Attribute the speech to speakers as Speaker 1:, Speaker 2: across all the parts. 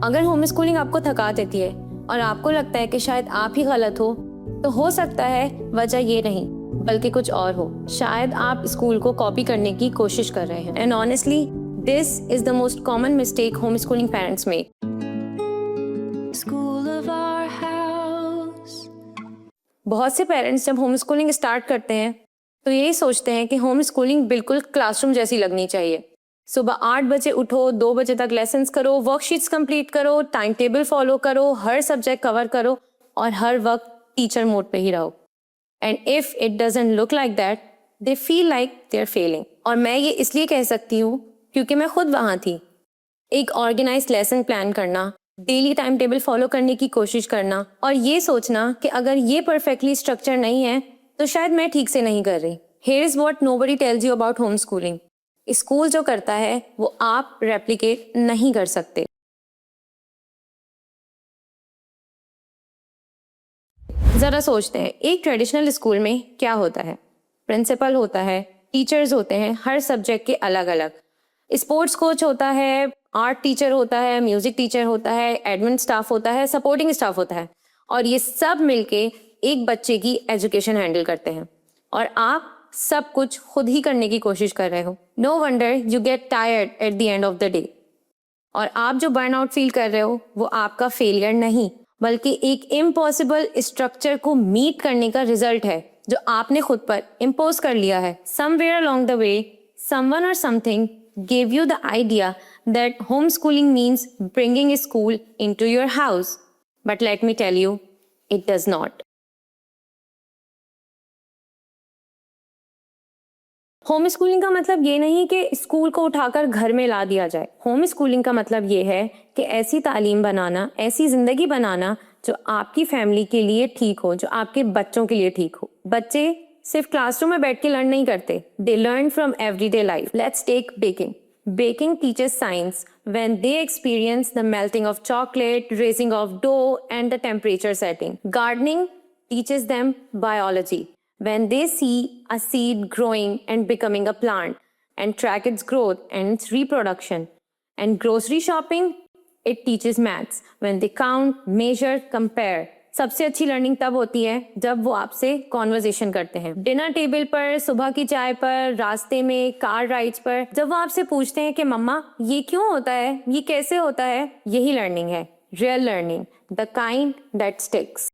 Speaker 1: अगर home schooling आपको थका देती है और आपको लगता है कि शायद आप ही गलत तो हो सकता है वजह ये नहीं बल्कि कुछ और हो। शायद आप स्कूल को कॉपी करने की कोशिश कर रहे हैं। And honestly this is the most common mistake home schooling parents make. बहुत से पेरेंट्स जब होम स्कूलिंग स्टार्ट करते हैं तो यही सोचते हैं कि होम स्कूलिंग बिल्कुल क्लासरूम जैसी लगनी चाहिए। सुबह 8 बजे उठो, 2 बजे तक लेसन्स करो, वर्कशीट्स कंप्लीट करो, टाइम टेबल फॉलो करो, हर सब्जेक्ट कवर करो और हर वक्त टीचर मोड पे ही रहो। And if it doesn't look like that they feel like they are failing. और मैं ये इसलिए कह सकती हूँ क्योंकि मैं खुद वहाँ थी। एक ऑर्गेनाइज लेसन प्लान करना, डेली टाइम टेबल फॉलो करने की कोशिश करना और ये सोचना कि अगर ये परफेक्टली स्ट्रक्चर नहीं है तो शायद मैं ठीक से नहीं कर रही। Here is what nobody tells you about home schooling. School जो करता है वो आप रेप्लिकेट नहीं कर सकते। जरा सोचते हैं, एक ट्रेडिशनल स्कूल में क्या होता है? प्रिंसिपल होता है, टीचर्स होते हैं हर सब्जेक्ट के अलग अलग, स्पोर्ट्स कोच होता है, आर्ट टीचर होता है, म्यूजिक टीचर होता है, एडमिन स्टाफ होता है, सपोर्टिंग स्टाफ होता है और ये सब मिलके एक बच्चे की एजुकेशन हैंडल करते हैं और आप सब कुछ खुद ही करने की कोशिश कर रहे हो। No wonder you get tired at the end of the day. और आप जो बर्नआउट फील कर रहे हो वो आपका फेलियर नहीं बल्कि एक इम्पॉसिबल स्ट्रक्चर को मीट करने का रिजल्ट है जो आपने खुद पर इम्पोज कर लिया है। Somewhere along the way someone और something gave you the idea that homeschooling means bringing school into your house. But let me tell you, it does not. Home schooling का मतलब ये नहीं कि स्कूल को उठाकर घर में ला दिया जाए। होम स्कूलिंग का मतलब ये है कि ऐसी तालीम बनाना, ऐसी जिंदगी बनाना जो आपकी फैमिली के लिए ठीक हो, जो आपके बच्चों के लिए ठीक हो। बच्चे सिर्फ क्लासरूम में बैठ के लर्न नहीं करते, they learn from everyday life. Let's take baking. Baking teaches science when they experience the melting of chocolate, raising of dough, and the temperature setting. Gardening teaches them biology when they see a seed growing and becoming a plant and track its growth and its reproduction. And grocery shopping, it teaches maths when they count, measure, compare. सबसे अच्छी learning तब होती है जब वो आपसे conversation करते हैं, डिनर टेबल पर, सुबह की चाय पर, रास्ते में, कार राइड्स पर। जब वो आपसे पूछते हैं कि मम्मा ये क्यों होता है, ये कैसे होता है, यही लर्निंग है, real learning, the kind that sticks.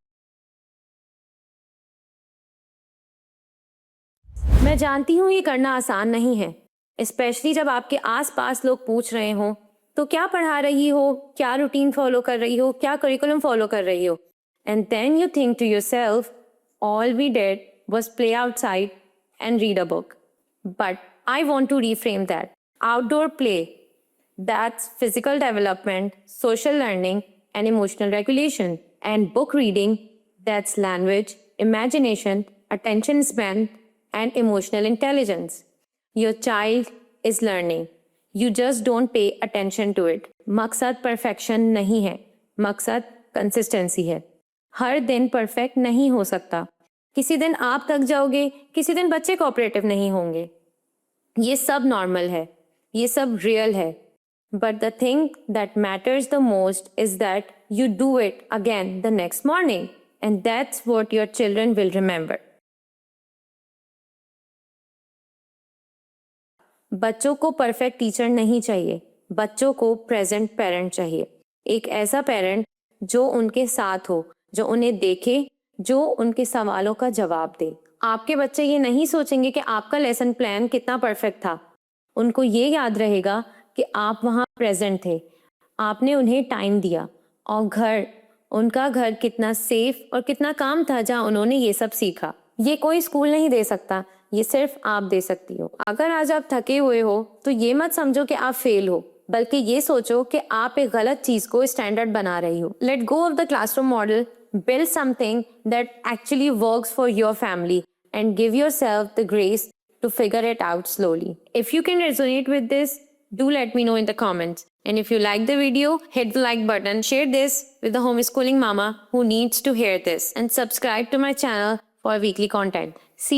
Speaker 1: मैं जानती हूँ ये करना आसान नहीं है, स्पेशली जब आपके आसपास लोग पूछ रहे हो तो क्या पढ़ा रही हो, क्या रूटीन फॉलो कर रही हो, क्या करिकुलम फॉलो कर रही हो। And then you think to yourself, all we did was play outside and read a book. But I want to reframe that. Outdoor play, that's physical development, social learning, and emotional regulation. And book reading, that's language, imagination, attention span, and emotional intelligence. Your child is learning. You just don't pay attention to it. मकसद perfection नहीं है, मकसद consistency है। हर दिन perfect नहीं हो सकता। किसी दिन आप थक जाओगे, किसी दिन बच्चे कोऑपरेटिव नहीं होंगे। ये सब नॉर्मल है, ये सब रियल है। But the thing that matters the most is that you do it again the next morning and that's what your children will remember. बच्चों को परफेक्ट टीचर नहीं चाहिए, बच्चों को प्रेजेंट पेरेंट चाहिए। एक ऐसा पेरेंट जो उनके साथ हो, जो उन्हें देखे, जो उनके सवालों का जवाब दे। आपके बच्चे ये नहीं सोचेंगे कि आपका लेसन प्लान कितना परफेक्ट था। उनको ये याद रहेगा कि आप वहाँ प्रेजेंट थे, आपने उन्हें टाइम दिया और उनका घर कितना सेफ और कितना काम था जहाँ उन्होंने ये सब सीखा। ये कोई स्कूल नहीं दे सकता, ये सिर्फ आप दे सकती हो। अगर आज आप थके हुए हो तो ये मत समझो कि आप फेल हो, बल्कि ये सोचो कि आप एक गलत चीज को स्टैंडर्ड बना रही हो। Let go of the classroom model, build something that actually works for your family and give yourself the grace to figure it out slowly. If you can resonate with this, do let me know in the comments. And if you like the video, hit the like button, share this with the homeschooling mama who needs to hear this, and subscribe to my channel for weekly content. See